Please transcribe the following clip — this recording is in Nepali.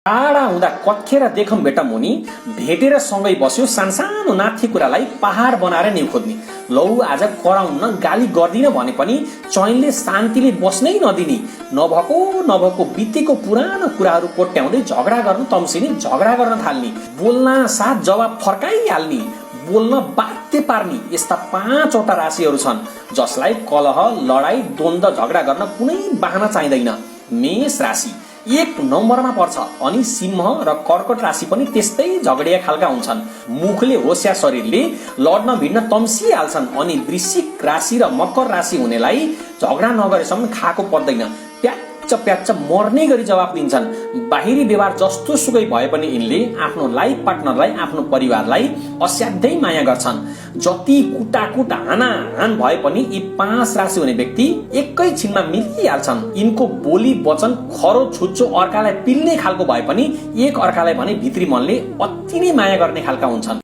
टाढा हुँदा कत्खेर देखौँ बेटा मुनि, भेटेर सँगै बस्यो सानसानो नाथी कुरालाई पहाड बनाएर न्यु खोज्ने। लौ आज कराउन्न गाली गर्दिन भने पनि चैनले शान्तिले बस्नै नदिने। नभएको बितेको पुरानो कुराहरू कोट्याउँदै झगडा गर्न तम्सिने, झगडा गर्न थाल्ने, बोल्न साथ जवाब फर्काइहाल्ने, बोल्न बाध्य पार्ने। यस्ता 5 वटा राशिहरू छन् जसलाई कलह, लडाई, द्वन्द, झगडा गर्न कुनै बहाना चाहिँदैन। मेष राशि 1 नम्बरमा पर्छ अनि सिंह र कर्कट राशि पनि त्यस्तै झगडिया खालका हुन्छन्। मुखले होस्या शरीरले लड्न भिड्न तम्सिहाल्छन् अनि वृश्चिक राशि र मकर राशि हुनेलाई झगडा नगरेसम्म खाएको पर्दैन। प्याच्च मर्ने गरी जवाफ दिन्छन्। बाहिरी व्यवहार जस्तो सुकै भए पनि यिनले आफ्नो लाइफ पार्टनरलाई, आफ्नो परिवारलाई असाध्यै माया गर्छन्। जति कुटाकुट हानाहान भए पनि यी 5 राशि हुने व्यक्ति एकै छिनमा मिलिहाल्छन्। यिनको बोली वचन खरो छुच्चो अर्कालाई पिल्ने खालको भए पनि एक अर्कालाई भने भित्री मनले अति नै माया गर्ने खालका हुन्छन्।